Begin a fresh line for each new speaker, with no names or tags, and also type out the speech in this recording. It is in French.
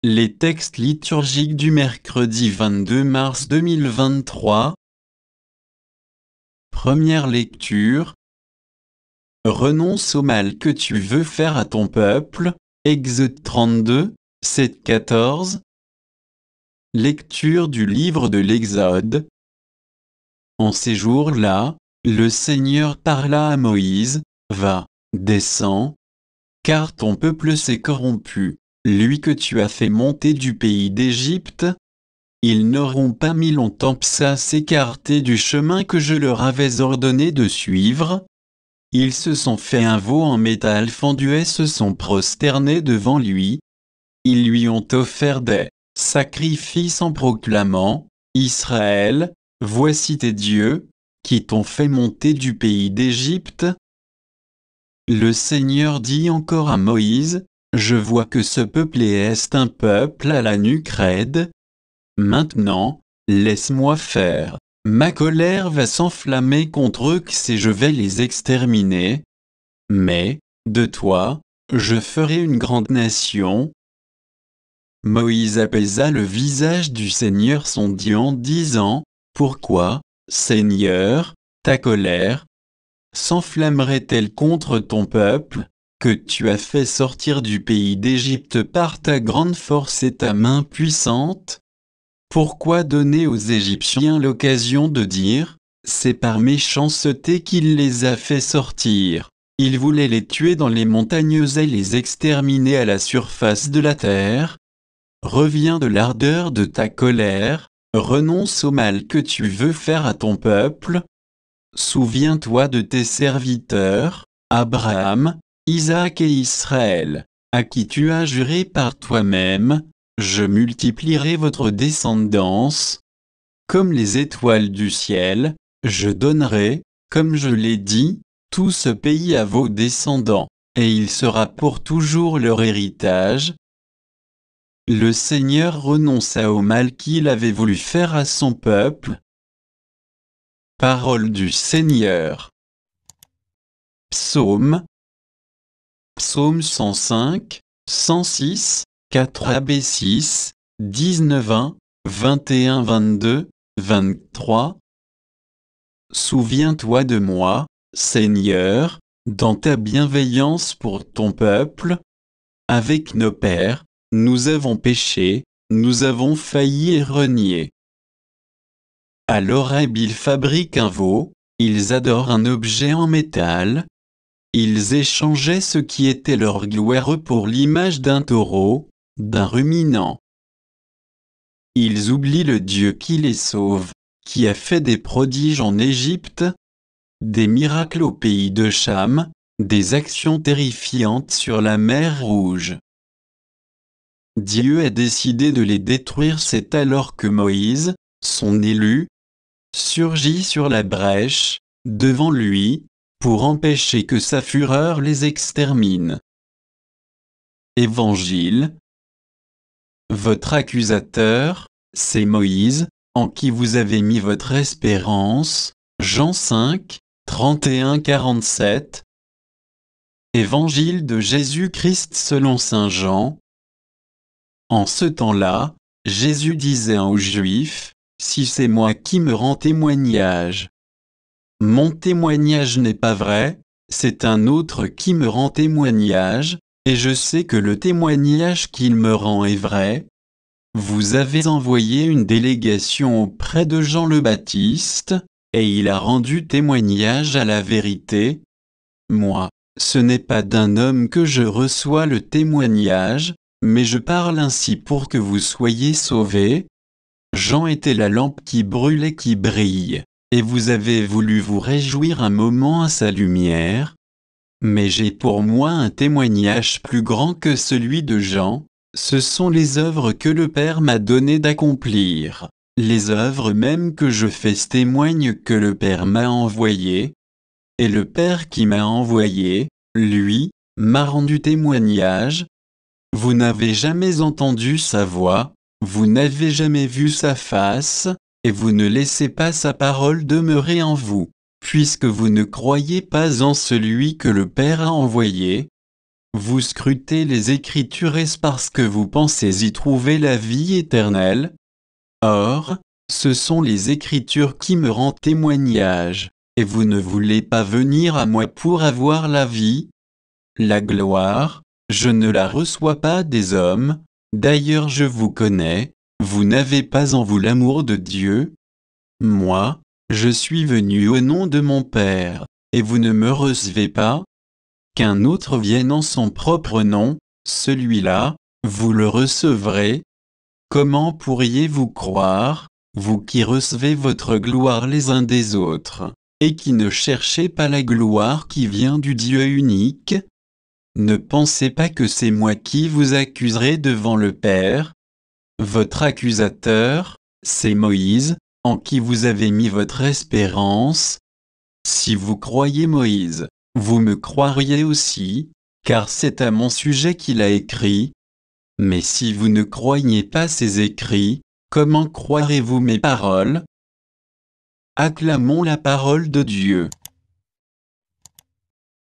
Les textes liturgiques du mercredi 22 mars 2023. Première lecture. Renonce au mal que tu veux faire à ton peuple. Exode 32, 7-14. Lecture du livre de l'Exode. En ces jours-là, le Seigneur parla à Moïse, « Va, descends, car ton peuple s'est corrompu, lui que tu as fait monter du pays d'Égypte. Ils n'auront pas mis longtemps à s'écarter du chemin que je leur avais ordonné de suivre. Ils se sont fait un veau en métal fendu et se sont prosternés devant lui. Ils lui ont offert des sacrifices en proclamant, « Israël, voici tes dieux, qui t'ont fait monter du pays d'Égypte. » Le Seigneur dit encore à Moïse, « Je vois que ce peuple est un peuple à la nuque raide. Maintenant, laisse-moi faire. Ma colère va s'enflammer contre eux et je vais les exterminer. Mais, de toi, je ferai une grande nation. » Moïse apaisa le visage du Seigneur son Dieu en disant, « Pourquoi, Seigneur, ta colère s'enflammerait-elle contre ton peuple, que tu as fait sortir du pays d'Égypte par ta grande force et ta main puissante? Pourquoi donner aux Égyptiens l'occasion de dire, c'est par méchanceté qu'il les a fait sortir? Il voulait les tuer dans les montagnes et les exterminer à la surface de la terre. Reviens de l'ardeur de ta colère, renonce au mal que tu veux faire à ton peuple. Souviens-toi de tes serviteurs, Abraham, Isaac et Israël, à qui tu as juré par toi-même, je multiplierai votre descendance. Comme les étoiles du ciel, je donnerai, comme je l'ai dit, tout ce pays à vos descendants, et il sera pour toujours leur héritage. » Le Seigneur renonça au mal qu'il avait voulu faire à son peuple. Parole du Seigneur. Psaume. Psaume 105, 106, 4ab6, 19-1, 21-22, 23. Souviens-toi de moi, Seigneur, dans ta bienveillance pour ton peuple. Avec nos pères, nous avons péché, nous avons failli et renié. À l'Horeb ils fabriquent un veau, ils adorent un objet en métal. Ils échangeaient ce qui était leur gloire pour l'image d'un taureau, d'un ruminant. Ils oublient le Dieu qui les sauve, qui a fait des prodiges en Égypte, des miracles au pays de Cham, des actions terrifiantes sur la mer Rouge. Dieu a décidé de les détruire. C'est alors que Moïse, son élu, surgit sur la brèche, devant lui, pour empêcher que sa fureur les extermine. Évangile. Votre accusateur, c'est Moïse, en qui vous avez mis votre espérance. Jean 5, 31-47. Évangile de Jésus-Christ selon saint Jean. En ce temps-là, Jésus disait aux Juifs, « Si c'est moi qui me rends témoignage, mon témoignage n'est pas vrai, c'est un autre qui me rend témoignage, et je sais que le témoignage qu'il me rend est vrai. Vous avez envoyé une délégation auprès de Jean le Baptiste, et il a rendu témoignage à la vérité. Moi, ce n'est pas d'un homme que je reçois le témoignage, mais je parle ainsi pour que vous soyez sauvés. Jean était la lampe qui brûle et qui brille. Et vous avez voulu vous réjouir un moment à sa lumière. Mais j'ai pour moi un témoignage plus grand que celui de Jean, ce sont les œuvres que le Père m'a donné d'accomplir, les œuvres même que je fais témoignent que le Père m'a envoyé. Et le Père qui m'a envoyé, lui, m'a rendu témoignage. Vous n'avez jamais entendu sa voix, vous n'avez jamais vu sa face, et vous ne laissez pas sa parole demeurer en vous, puisque vous ne croyez pas en celui que le Père a envoyé. Vous scrutez les Écritures est-ce parce que vous pensez y trouver la vie éternelle? Or, ce sont les Écritures qui me rendent témoignage, et vous ne voulez pas venir à moi pour avoir la vie? La gloire, je ne la reçois pas des hommes, d'ailleurs je vous connais, vous n'avez pas en vous l'amour de Dieu. Moi, je suis venu au nom de mon Père, et vous ne me recevez pas? Qu'un autre vienne en son propre nom, celui-là, vous le recevrez. Comment pourriez-vous croire, vous qui recevez votre gloire les uns des autres, et qui ne cherchez pas la gloire qui vient du Dieu unique? Ne pensez pas que c'est moi qui vous accuserai devant le Père. Votre accusateur, c'est Moïse, en qui vous avez mis votre espérance. Si vous croyez Moïse, vous me croiriez aussi, car c'est à mon sujet qu'il a écrit. Mais si vous ne croyez pas ses écrits, comment croirez-vous mes paroles? Acclamons la parole de Dieu.